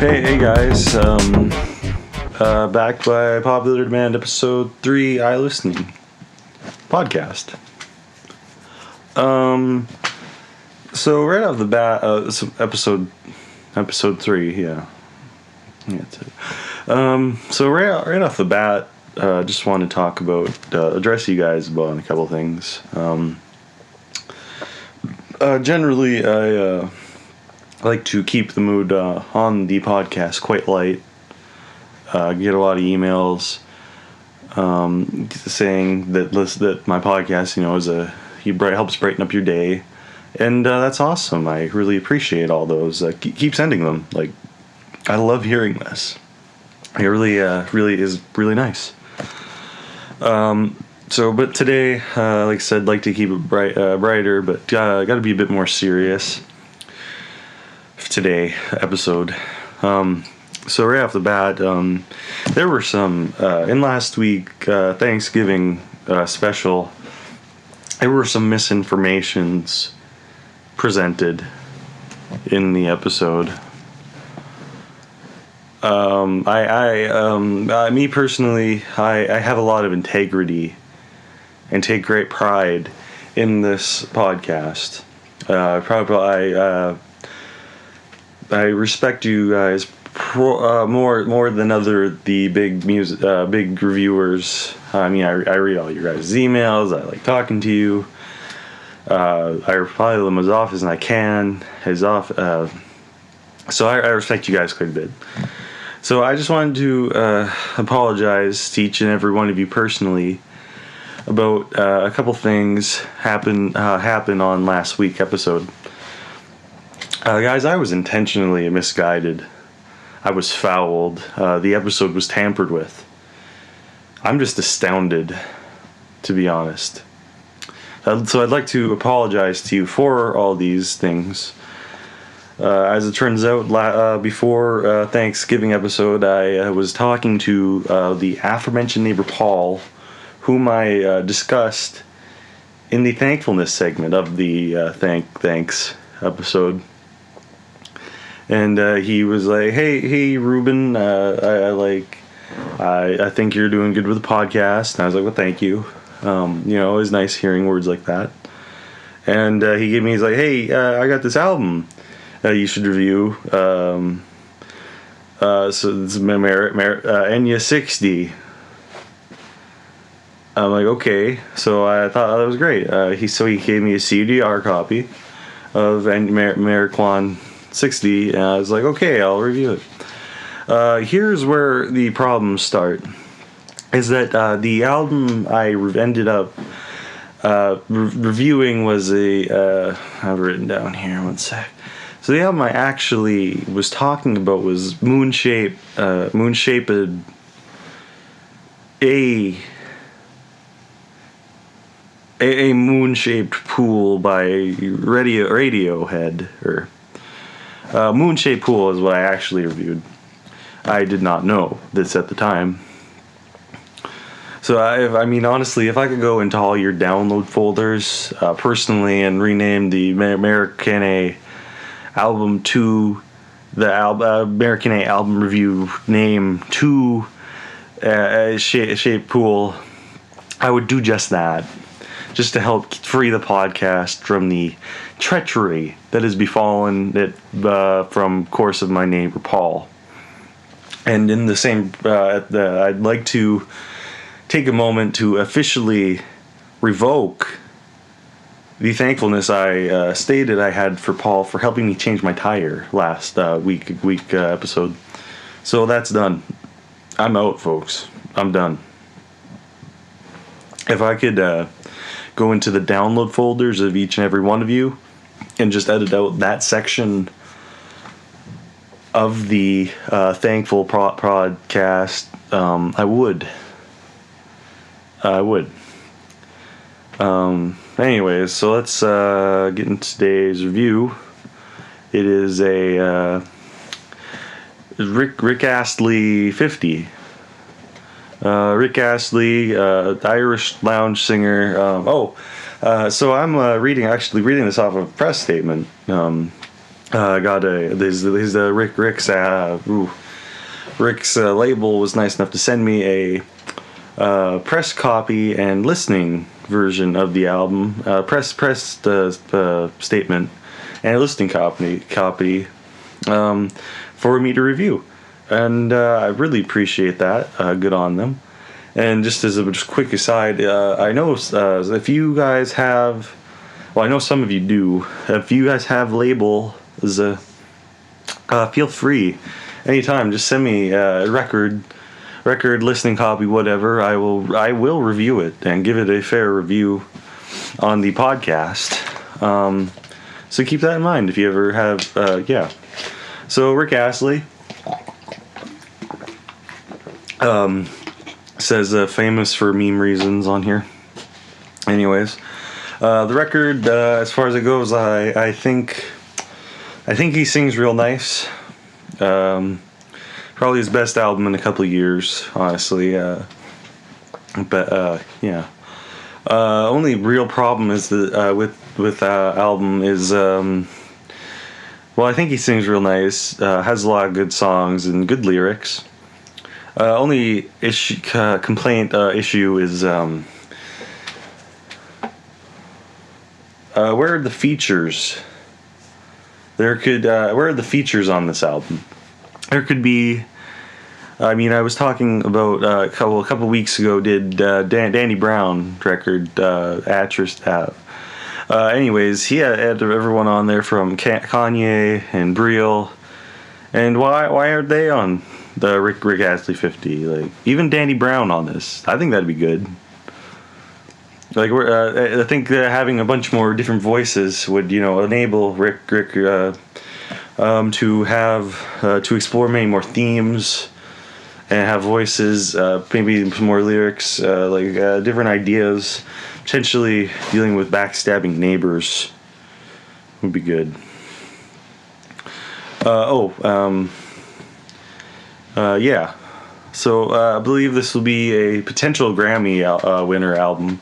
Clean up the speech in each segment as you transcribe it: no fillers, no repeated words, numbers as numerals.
Hey guys, back by popular demand, episode 3, iListening podcast. So right off the bat, episode 3, yeah, that's it. So right off the bat, just want to talk about, address you guys about a couple things. Generally, I like to keep the mood on the podcast quite light. Get a lot of emails saying that my podcast, helps brighten up your day, and that's awesome. I really appreciate all those. Keep sending them. Like, I love hearing this. It really is really nice. But today, like I said, like to keep it brighter, but got to be a bit more serious for today episode. So right off the bat, there were some in last week Thanksgiving special. There were some misinformations presented in the episode. Me personally, I have a lot of integrity and take great pride in this podcast. I respect you guys more than the big reviewers. I mean, I read all your guys' emails. I like talking to you. I reply to them as often as I can. So I respect you guys quite a bit. So I just wanted to apologize to each and every one of you personally about a couple things happened on last week's episode. Guys, I was intentionally misguided. I was fouled. The episode was tampered with. I'm just astounded, to be honest. So I'd like to apologize to you for all these things. As it turns out, before Thanksgiving episode, I was talking to the aforementioned neighbor Paul, whom I discussed in the thankfulness segment of the thanks episode. And he was like, "Hey, Reuben, I think you're doing good with the podcast." And I was like, "Well, thank you. It was nice hearing words like that." And he's like, "Hey, I got this album you should review. So this is Enya 60." I'm like, "Okay." So I thought that was great. He gave me a CDR copy of Marijuana 60, and I was like, okay, I'll review it. Here's where the problems start, is that the album I ended up reviewing was I've written down here, one sec. So the album I actually was talking about was Moonshaped, a moon-shaped pool by Radiohead, or Moon-Shaped Pool is what I actually reviewed. I did not know this at the time. So honestly, if I could go into all your download folders personally and rename the American A album to the American A album review name to Shaped Pool, I would do just that, just to help free the podcast from the treachery that has befallen it from course of my neighbor Paul. And in the same, I'd like to take a moment to officially revoke the thankfulness I stated I had for Paul for helping me change my tire last week episode. So that's done. I'm out, folks. I'm done. If I could go into the download folders of each and every one of you and just edit out that section of the thankful podcast, I would. Anyways, so let's get into today's review. It is a Rick Astley 50. Rick Astley, Irish lounge singer. So I'm reading this off of a press statement. Got Rick's label was nice enough to send me a press copy and listening version of the album, pressed statement and a listening copy for me to review, and I really appreciate that. Good on them. And just as a just quick aside, I know if you guys have, well, I know some of you do. If you guys have labels, feel free anytime. Just send me a record listening copy, whatever. I will review it and give it a fair review on the podcast. So keep that in mind if you ever have. Yeah. So Rick Astley says famous for meme reasons on here. Anyways, the record, as far as it goes, I think he sings real nice. Probably his best album in a couple of years, honestly. But yeah. Only real problem is that with album is well, I think he sings real nice. Has a lot of good songs and good lyrics. Only complaint issue is where are the features? Where are the features on this album? There could be. I mean, I was talking about a couple weeks ago. Did Danny Brown record actress have? Anyways, he had everyone on there from Kanye and Brielle, and why aren't they on the Rick Astley 50? Like even Danny Brown on this, I think that'd be good. Like I think having a bunch more different voices would enable Rick to have to explore many more themes and have voices, maybe some more lyrics, different ideas. Potentially dealing with backstabbing neighbors would be good. Yeah. So I believe this will be a potential Grammy winner album.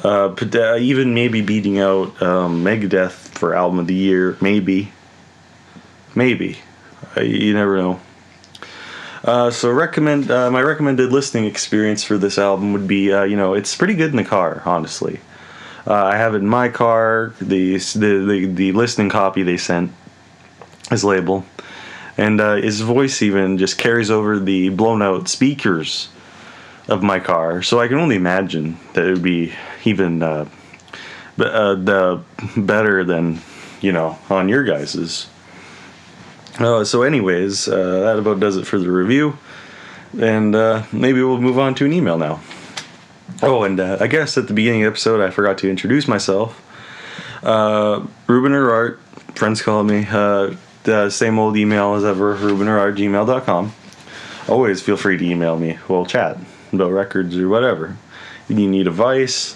Even maybe beating out Megadeth for Album of the Year. Maybe. You never know. So my recommended listening experience for this album would be, it's pretty good in the car, honestly. I have it in my car, the listening copy they sent, his label, and his voice even just carries over the blown out speakers of my car, so I can only imagine that it would be even the better than on your guys's. So anyways, that about does it for the review, and maybe we'll move on to an email now. Oh, and I guess at the beginning of the episode I forgot to introduce myself. reubenorart, friends call me, the same old email as ever, reubenorart@gmail.com. Always feel free to email me, we'll chat about records or whatever. If you need advice,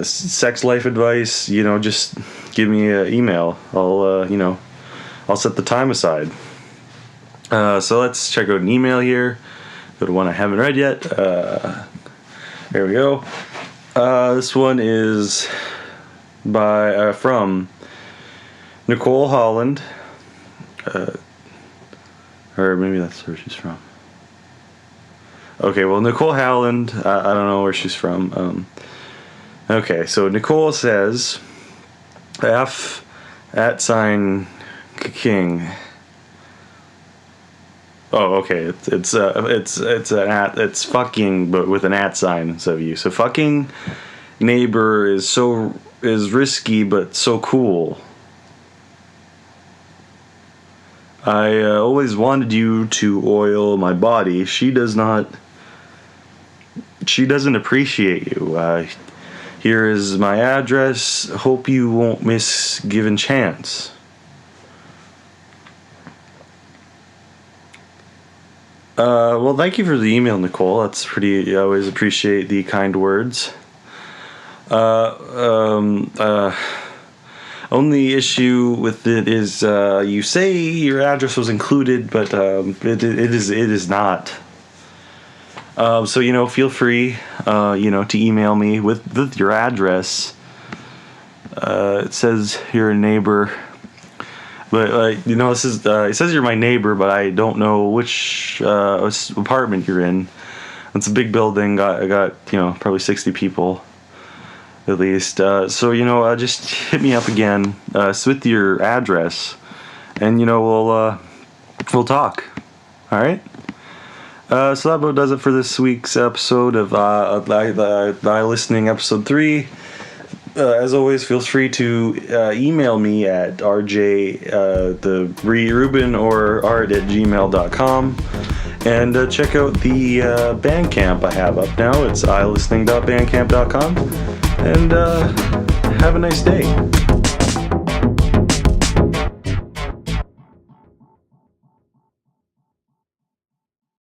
sex life advice, just give me an email. I'll set the time aside. So let's check out an email here. Go to one I haven't read yet. There we go. This one is from Nicole Holland. Or maybe that's where she's from. Okay, well, Nicole Howland, I don't know where she's from. Okay, so Nicole says, King. Oh, okay. It's fucking, but with an @ sign instead of you. So fucking neighbor is risky, but so cool. I always wanted you to oil my body. She doesn't appreciate you. Here is my address. Hope you won't miss given chance. Well, thank you for the email, Nicole. That's pretty. I always appreciate the kind words. Only issue with it is you say your address was included, but it is not. So feel free to email me with your address. It says you're a neighbor. But this is it says you're my neighbor, but I don't know which apartment you're in. It's a big building. I got probably 60 people at least. So just hit me up again with your address, and we'll talk. All right. So that about does it for this week's episode of iListening episode 3. As always, feel free to email me at reubenorart@gmail.com, and check out the Bandcamp I have up now. It's iListening.bandcamp.com, and have a nice day.